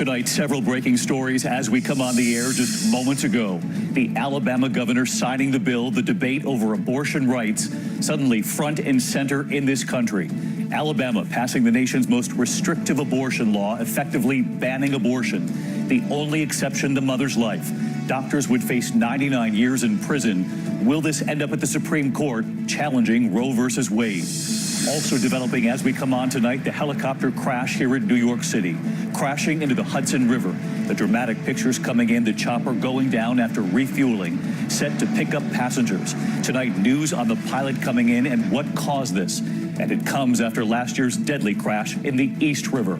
Tonight, several breaking stories as we come on the air just moments ago. The Alabama governor signing the bill, the debate over abortion rights, suddenly front and center in this country. Alabama passing the nation's most restrictive abortion law, effectively banning abortion. The only exception, the mother's life. Doctors would face 99 years in prison. Will this end up at the Supreme Court, challenging Roe versus Wade? Also developing as we come on tonight, the helicopter crash here in New York City, crashing into the Hudson River. The dramatic pictures coming in, the chopper going down after refueling, set to pick up passengers. Tonight, news on the pilot coming in and what caused this. And it comes after last year's deadly crash in the East River.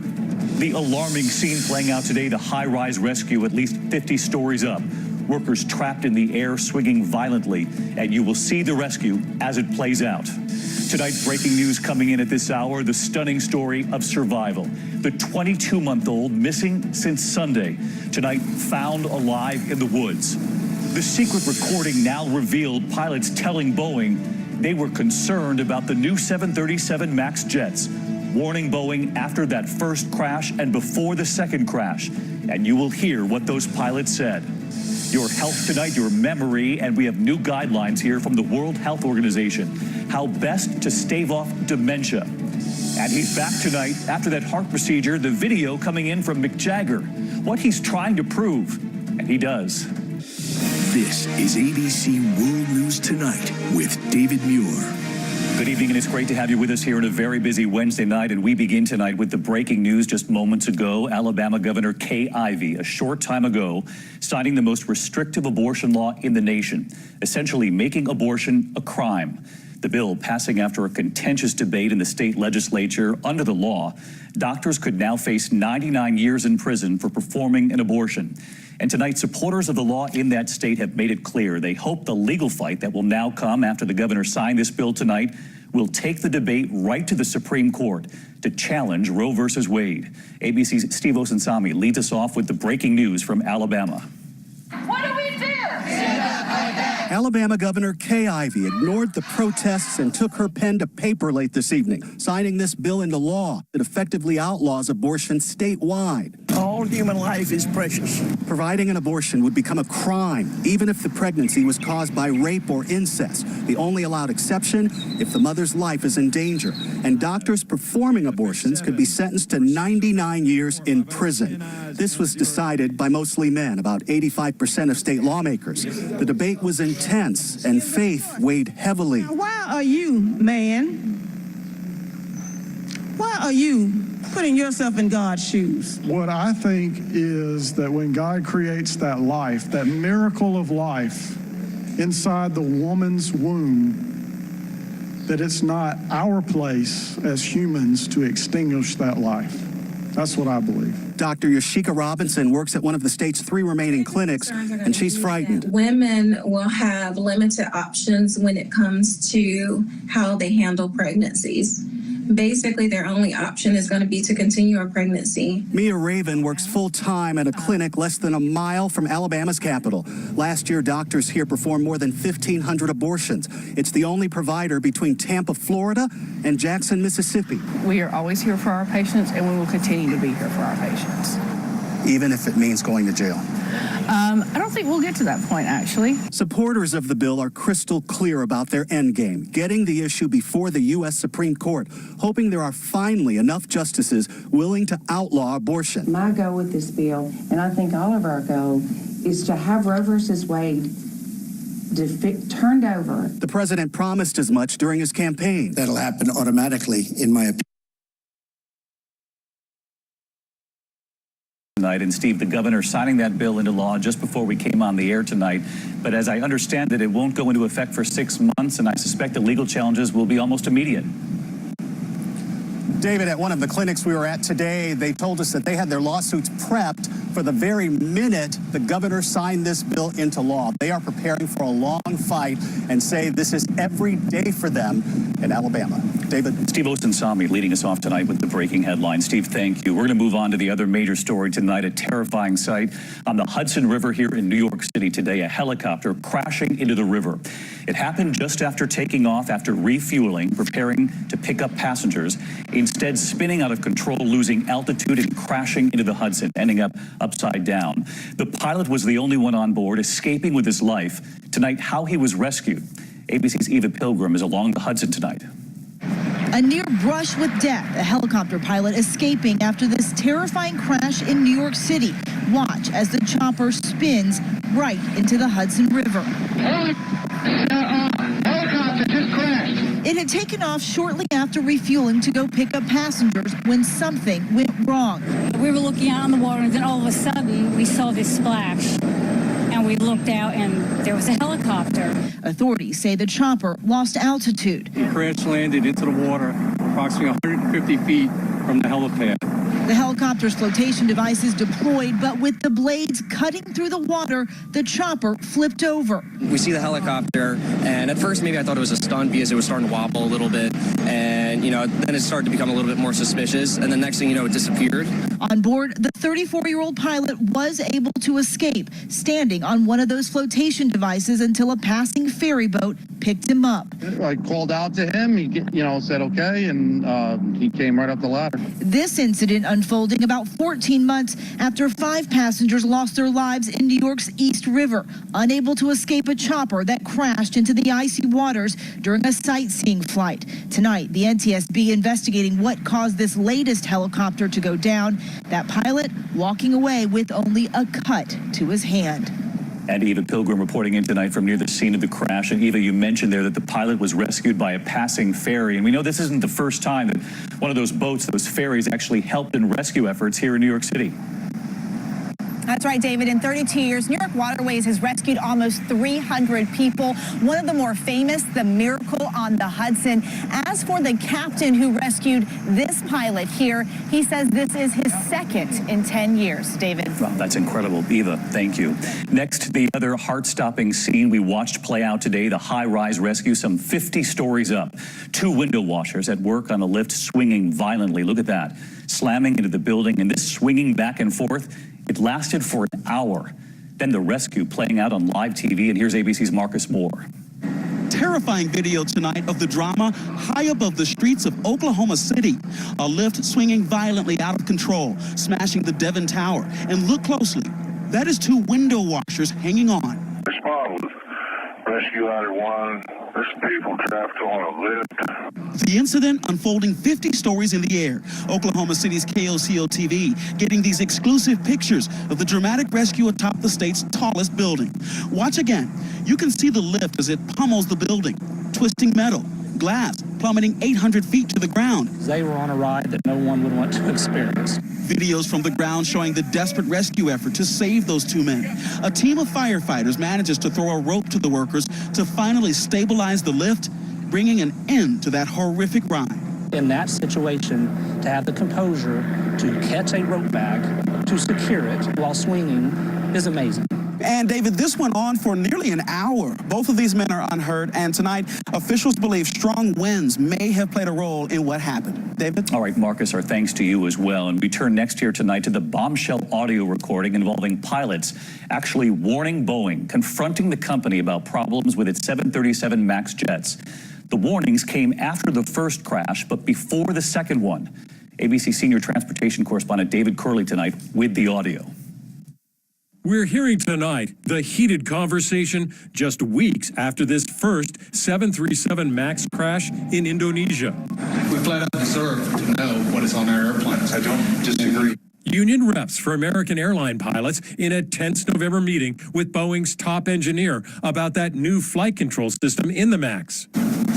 The alarming scene playing out today, the HighRise Rescue, at least 50 stories up. Workers trapped in the air, swinging violently, and you will see the rescue as it plays out. Tonight, breaking news coming in at this hour, the stunning story of survival. The 22-month-old missing since Sunday, tonight found alive in the woods. The secret recording now revealed pilots telling Boeing they were concerned about the new 737 MAX jets, warning Boeing after that first crash and before the second crash. And you will hear what those pilots said. Your health tonight, your memory, and we have new guidelines here from the World Health Organization. How best to stave off dementia. And he's back tonight after that heart procedure, the video coming in from Jagger. What he's trying to prove, and he does. This is ABC World News Tonight with David Muir. Good evening, and it's great to have you with us here on a very busy Wednesday night. And we begin tonight with the breaking news just moments ago. Alabama Governor Kay Ivey, a short time ago, signing the most restrictive abortion law in the nation, essentially making abortion a crime. The bill passing after a contentious debate in the state legislature. Under the law, doctors could now face 99 years in prison for performing an abortion. And tonight, supporters of the law in that state have made it clear they hope the legal fight that will now come after the governor signed this bill tonight will take the debate right to the Supreme Court to challenge Roe versus Wade. ABC's Steve Osunsami leads us off with the breaking news from Alabama. What do we do? Alabama Governor Kay Ivey ignored the protests and took her pen to paper late this evening, signing this bill into law that effectively outlaws abortion statewide. All human life is precious. Providing an abortion would become a crime, even if the pregnancy was caused by rape or incest. The only allowed exception if the mother's life is in danger. And doctors performing abortions could be sentenced to 99 years in prison. This was decided by mostly men, about 85% of state lawmakers. The debate was intense, and faith weighed heavily. Why are you, man? Why are you putting yourself in God's shoes? What I think is that when God creates that life, that miracle of life inside the woman's womb, that it's not our place as humans to extinguish that life. That's what I believe. Dr. Yashika Robinson works at one of the state's 3 remaining clinics, and she's frightened. Women will have limited options when it comes to how they handle pregnancies. Basically, their only option is going to be to continue a pregnancy. Mia Raven works full-time at a clinic less than a mile from Alabama's capital. Last year, doctors here performed more than 1,500 abortions. It's the only provider between Tampa, Florida, and Jackson, Mississippi. We are always here for our patients, and we will continue to be here for our patients. Even if it means going to jail. I don't think we'll get to that point, actually. Supporters of the bill are crystal clear about their endgame, getting the issue before the U.S. Supreme Court, hoping there are finally enough justices willing to outlaw abortion. My goal with this bill, and I think all of our goal, is to have Roe versus Wade turned over. The president promised as much during his campaign. That'll happen automatically, in my opinion. Tonight, and Steve, the governor signing that bill into law just before we came on the air tonight. But as I understand it, it won't go into effect for 6 months, and I suspect the legal challenges will be almost immediate. David, at one of the clinics we were at today, they told us that they had their lawsuits prepped for the very minute the governor signed this bill into law. They are preparing for a long fight and say this is every day for them in Alabama. David. Steve Osunsami leading us off tonight with the breaking headlines. Steve, thank you. We're going to move on to the other major story tonight, a terrifying sight on the Hudson River here in New York City today, a helicopter crashing into the river. It happened just after taking off, after refueling, preparing to pick up passengers, instead spinning out of control, losing altitude and crashing into the Hudson, ending up upside down. The pilot was the only one on board, escaping with his life. Tonight, how he was rescued. ABC's Eva Pilgrim is along the Hudson tonight. A near brush with death, a helicopter pilot escaping after this terrifying crash in New York City. Watch as the chopper spins right into the Hudson River. Helicopter just crashed. It had taken off shortly after refueling to go pick up passengers when something went wrong. We were looking out on the water, and then all of a sudden we saw this splash. And we looked out, and there was a helicopter. Authorities say the chopper lost altitude. It crash landed into the water approximately 150 feet from the helipad. The helicopter's flotation devices deployed, but with the blades cutting through the water, the chopper flipped over. We see the helicopter, and at first maybe I thought it was a stunt because it was starting to wobble a little bit, and then it started to become a little bit more suspicious, and the next thing you know, it disappeared. On board, the 34-year-old pilot was able to escape, standing on one of those flotation devices until a passing ferry boat picked him up. I called out to him, he said okay, and he came right up the ladder. This incident unfolding about 14 months after 5 passengers lost their lives in New York's East River, unable to escape a chopper that crashed into the icy waters during a sightseeing flight. Tonight, the NTSB investigating what caused this latest helicopter to go down. That pilot walking away with only a cut to his hand. And Eva Pilgrim reporting in tonight from near the scene of the crash. And Eva, you mentioned there that the pilot was rescued by a passing ferry. And we know this isn't the first time that one of those boats, those ferries, actually helped in rescue efforts here in New York City. That's right, David. In 32 years, New York Waterways has rescued almost 300 people. One of the more famous, the Miracle on the Hudson. As for the captain who rescued this pilot here, he says this is his second in 10 years. David. Well, that's incredible. Eva, thank you. Next, the other heart-stopping scene we watched play out today, the HighRise Rescue, some 50 stories up. 2 window washers at work on a lift swinging violently. Look at that. Slamming into the building and this swinging back and forth. It lasted for an hour. Then the rescue playing out on live TV, and here's ABC's Marcus Moore. Terrifying video tonight of the drama high above the streets of Oklahoma City. A lift swinging violently out of control, smashing the Devon Tower. And look closely, that is 2 window washers hanging on. Respond with rescue ladder 1. There's people trapped on a lift. The incident unfolding 50 stories in the air. Oklahoma City's KOCO TV getting these exclusive pictures of the dramatic rescue atop the state's tallest building. Watch again. You can see the lift as it pummels the building, twisting metal, glass, plummeting 800 feet to the ground. They were on a ride that no one would want to experience. Videos from the ground showing the desperate rescue effort to save those 2 men. A team of firefighters manages to throw a rope to the workers to finally stabilize the lift, bringing an end to that horrific ride. In that situation, to have the composure to catch a rope bag, to secure it while swinging is amazing. And David, this went on for nearly an hour. Both of these men are unhurt, and tonight, officials believe strong winds may have played a role in what happened. David? All right, Marcus, our thanks to you as well. And we turn next here tonight to the bombshell audio recording involving pilots actually warning Boeing, confronting the company about problems with its 737 MAX jets. The warnings came after the first crash, but before the second one. ABC senior transportation correspondent David Curley tonight with the audio. We're hearing tonight the heated conversation just weeks after this first 737 MAX crash in Indonesia. We flat out deserve to know what is on our airplanes. I don't disagree. Union reps for American airline pilots in a tense November meeting with Boeing's top engineer about that new flight control system in the MAX.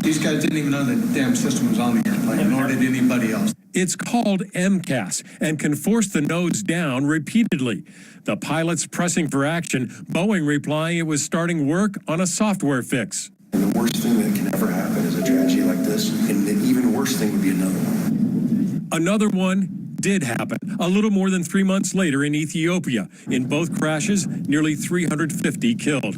These guys didn't even know the damn system was on the airplane, nor did anybody else. It's called MCAS and can force the nodes down repeatedly. The pilots pressing for action, Boeing replying it was starting work on a software fix. And the worst thing that can ever happen is a tragedy like this, and the even worse thing would be another one. Another one did happen a little more than 3 months later in Ethiopia. In both crashes, nearly 350 killed.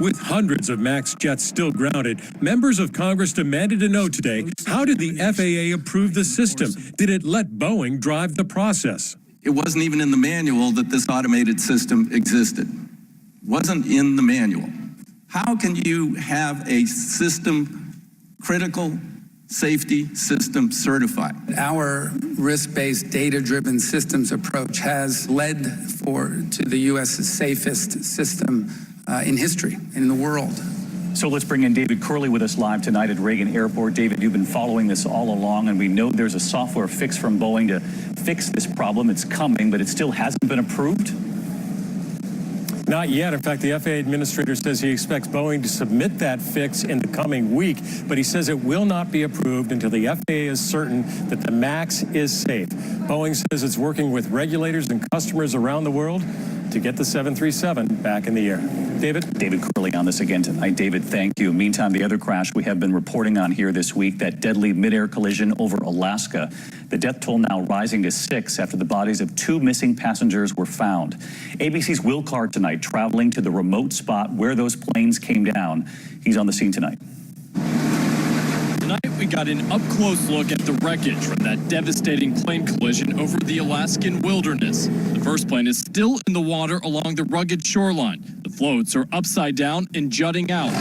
With hundreds of MAX jets still grounded, members of Congress demanded to know today, how did the FAA approve the system? Did it let Boeing drive the process? It wasn't even in the manual that this automated system existed. Wasn't in the manual. How can you have a system, critical safety system certified? Our risk-based, data-driven systems approach has led to the U.S.'s safest system in history and in the world. So let's bring in David Curley with us live tonight at Reagan Airport. David, you've been following this all along, and we know there's a software fix from Boeing to fix this problem. It's coming, but it still hasn't been approved? Not yet. In fact, the FAA administrator says he expects Boeing to submit that fix in the coming week, but he says it will not be approved until the FAA is certain that the MAX is safe. Boeing says it's working with regulators and customers around the world to get the 737 back in the air. David Curley on this again tonight. David, thank you. Meantime, the other crash we have been reporting on here this week, that deadly midair collision over Alaska. The death toll now rising to 6 after the bodies of 2 missing passengers were found. ABC's Will Carr tonight traveling to the remote spot where those planes came down. He's on the scene tonight. Tonight, we got an up-close look at the wreckage from that devastating plane collision over the Alaskan wilderness. The first plane is still in the water along the rugged shoreline. The floats are upside down and jutting out.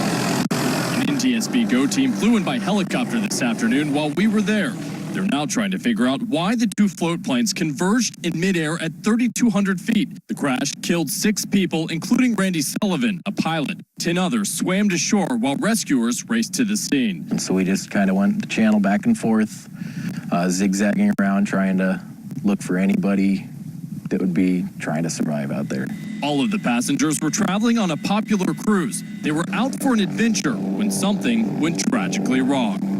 An NTSB GO team flew in by helicopter this afternoon while we were there. They're now trying to figure out why the 2 float planes converged in midair at 3,200 feet. The crash killed 6 people, including Randy Sullivan, a pilot. 10 others swam to shore while rescuers raced to the scene. So we just kind of went the channel back and forth, zigzagging around, trying to look for anybody that would be trying to survive out there. All of the passengers were traveling on a popular cruise. They were out for an adventure when something went tragically wrong.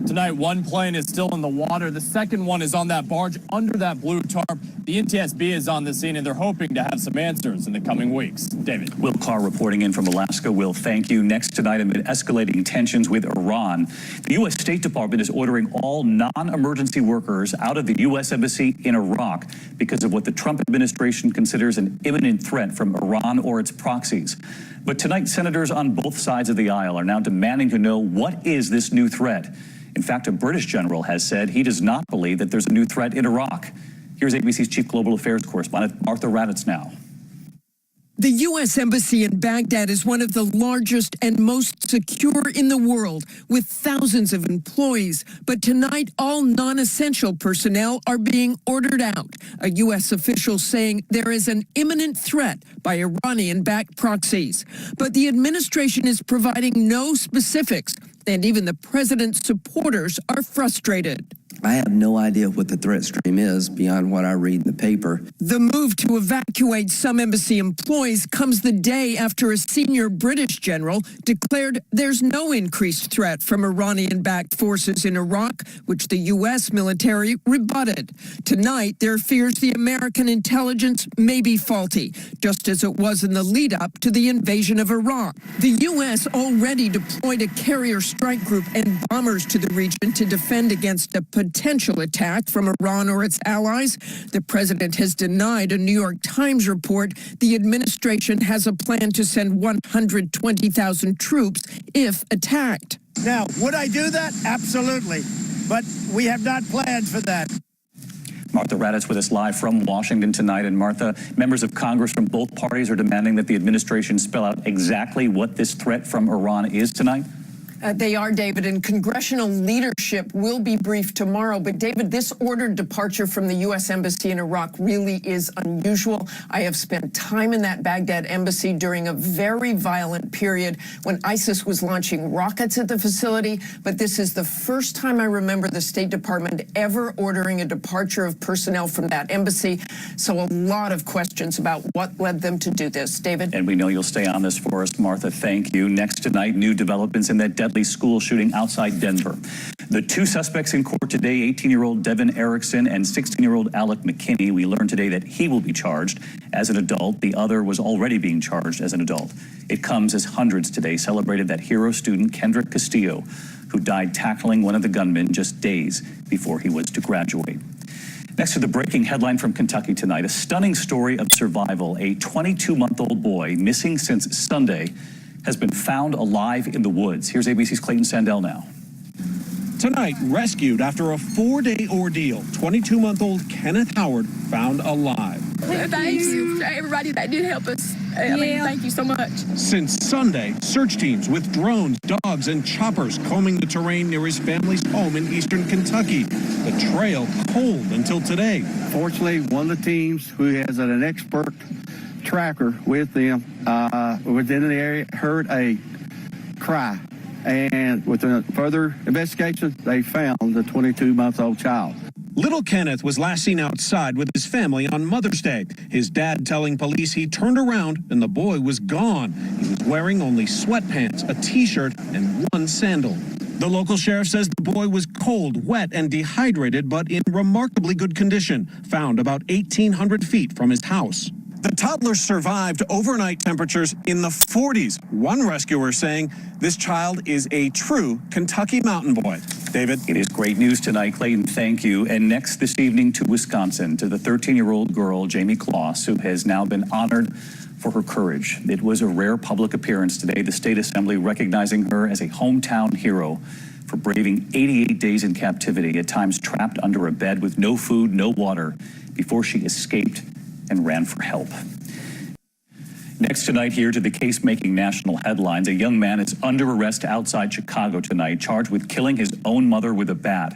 Tonight, 1 plane is still in the water. The second one is on that barge under that blue tarp. The NTSB is on the scene, and they're hoping to have some answers in the coming weeks. David. Will Carr reporting in from Alaska. Will, thank you. Next tonight, amid escalating tensions with Iran, the U.S. State Department is ordering all non-emergency workers out of the U.S. Embassy in Iraq because of what the Trump administration considers an imminent threat from Iran or its proxies. But tonight, senators on both sides of the aisle are now demanding to know, what is this new threat? In fact, a British general has said he does not believe that there's a new threat in Iraq. Here's ABC's Chief Global Affairs Correspondent Martha Raddatz now. The U.S. Embassy in Baghdad is one of the largest and most secure in the world, with thousands of employees. But tonight, all non-essential personnel are being ordered out. A U.S. official saying there is an imminent threat by Iranian-backed proxies. But the administration is providing no specifics, and even the president's supporters are frustrated. I have no idea what the threat stream is beyond what I read in the paper. The move to evacuate some embassy employees comes the day after a senior British general declared there's no increased threat from Iranian-backed forces in Iraq, which the U.S. military rebutted. Tonight, there are fears the American intelligence may be faulty, just as it was in the lead-up to the invasion of Iraq. The U.S. already deployed a carrier strike group and bombers to the region to defend against a potential attack from Iran or its allies. The president has denied a New York Times report the administration has a plan to send 120,000 troops if attacked. Now, would I do that? Absolutely. But we have not planned for that. Martha Raddatz with us live from Washington tonight. And Martha, members of Congress from both parties are demanding that the administration spell out exactly what this threat from Iran is tonight. They are, David, and congressional leadership will be briefed tomorrow. But, David, this ordered departure from the U.S. Embassy in Iraq really is unusual. I have spent time in that Baghdad embassy during a very violent period when ISIS was launching rockets at the facility. But this is the first time I remember the State Department ever ordering a departure of personnel from that embassy. So a lot of questions about what led them to do this. David? And we know you'll stay on this for us, Martha. Thank you. Next tonight, new developments in that deadly school shooting outside Denver. The 2 suspects in court today, 18-year-old Devin Erickson and 16-year-old Alec McKinney. We learned today that he will be charged as an adult. The other was already being charged as an adult. It comes as hundreds today celebrated that hero student, Kendrick Castillo, who died tackling one of the gunmen just days before he was to graduate. Next to the breaking headline from Kentucky tonight, a stunning story of survival. A 22-month-old boy missing since Sunday has been found alive in the woods. Here's ABC's Clayton Sandell now. Tonight, rescued after a 4-day ordeal, 22-month-old Kenneth Howard found alive. Thank you to everybody that did help us. I mean, thank you so much. Since Sunday, search teams with drones, dogs, and choppers combing the terrain near his family's home in eastern Kentucky. The trail cold until today. Fortunately, one of the teams who has an expert tracker with them within the area heard a cry. And with a further investigation, they found the 22-month-old child. Little Kenneth was last seen outside with his family on Mother's Day. His dad telling police he turned around and the boy was gone. He was wearing only sweatpants, a T-shirt, and one sandal. The local sheriff says the boy was cold, wet, and dehydrated, but in remarkably good condition, found about 1,800 feet from his house. The toddler survived overnight temperatures in the 40s. One rescuer saying this child is a true Kentucky mountain boy. David? It is great news tonight, Clayton. Thank you. And next this evening to Wisconsin, to the 13-year-old girl, Jamie Kloss, who has now been honored for her courage. It was a rare public appearance today, the State Assembly recognizing her as a hometown hero for braving 88 days in captivity, at times trapped under a bed with no food, no water, before she escaped and ran for help. Next tonight, here to the case-making national headlines, a young man is under arrest outside Chicago tonight, charged with killing his own mother with a bat.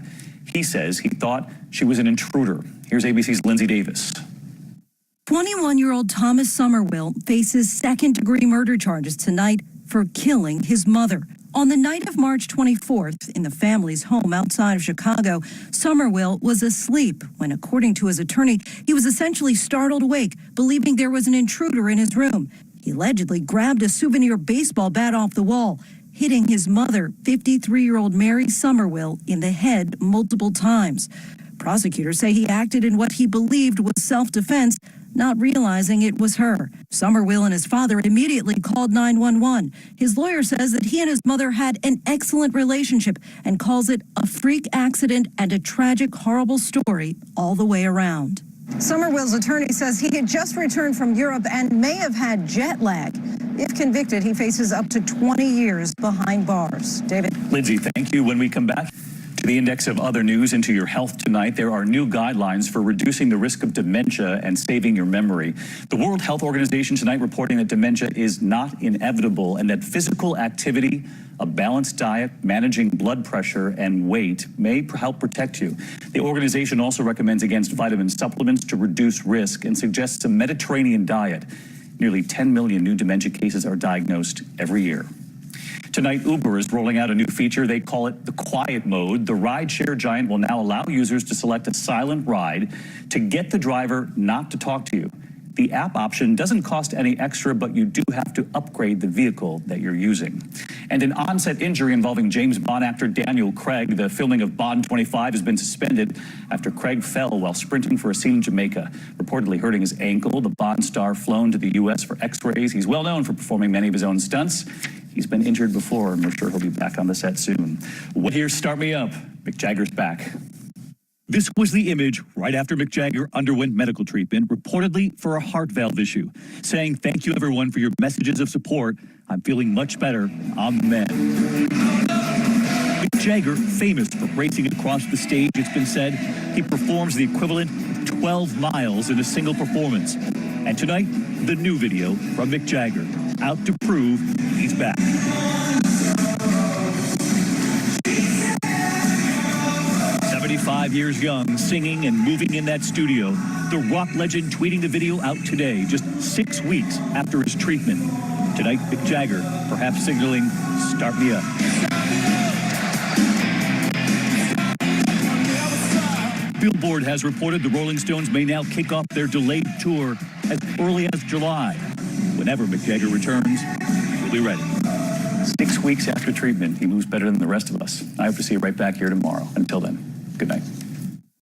He says he thought she was an intruder. Here's ABC's Lindsay Davis. 21-year-old Thomas Somerville faces second-degree murder charges tonight for killing his mother. On the night of March 24th, in the family's home outside of Chicago, Somerville was asleep when, according to his attorney, he was essentially startled awake, believing there was an intruder in his room. He allegedly grabbed a souvenir baseball bat off the wall, hitting his mother, 53-year-old Mary Somerville, in the head multiple times. Prosecutors say he acted in what he believed was self-defense, not realizing it was her. Somerville and his father immediately called 911. His lawyer says that he and his mother had an excellent relationship and calls it a freak accident and a tragic, horrible story all the way around. Somerville's attorney says he had just returned from Europe and may have had jet lag. If convicted, he faces up to 20 years behind bars. David. Lindsay, thank you. When we come back to the index of other news into your health tonight, there are new guidelines for reducing the risk of dementia and saving your memory. The World Health Organization tonight reporting that dementia is not inevitable and that physical activity, a balanced diet, managing blood pressure and weight may help protect you. The organization also recommends against vitamin supplements to reduce risk and suggests a Mediterranean diet. Nearly 10 million new dementia cases are diagnosed every year. Tonight, Uber is rolling out a new feature. They call it the quiet mode. The rideshare giant will now allow users to select a silent ride to get the driver not to talk to you. The app option doesn't cost any extra, but you do have to upgrade the vehicle that you're using. And an on-set injury involving James Bond actor Daniel Craig. The filming of Bond 25 has been suspended after Craig fell while sprinting for a scene in Jamaica, reportedly hurting his ankle. The Bond star flown to the U.S. for x-rays. He's well known for performing many of his own stunts. He's been injured before, and we're sure he'll be back on the set soon. Here's Start Me Up. Mick Jagger's back. This was the image right after Mick Jagger underwent medical treatment, reportedly for a heart valve issue, saying, "Thank you, everyone, for your messages of support. I'm feeling much better. Amen." Mick Jagger, famous for racing across the stage, it's been said, he performs the equivalent of 12 miles in a single performance. And tonight, the new video from Mick Jagger, out to prove he's back. 75 years young, singing and moving in that studio. The rock legend tweeting the video out today, just 6 weeks after his treatment. Tonight, Mick Jagger, perhaps signaling, "Start me up." Billboard has reported the Rolling Stones may now kick off their delayed tour as early as July. Whenever Mick Jagger returns, we'll be ready. 6 weeks after treatment, he moves better than the rest of us. I hope to see you right back here tomorrow. Until then, good night.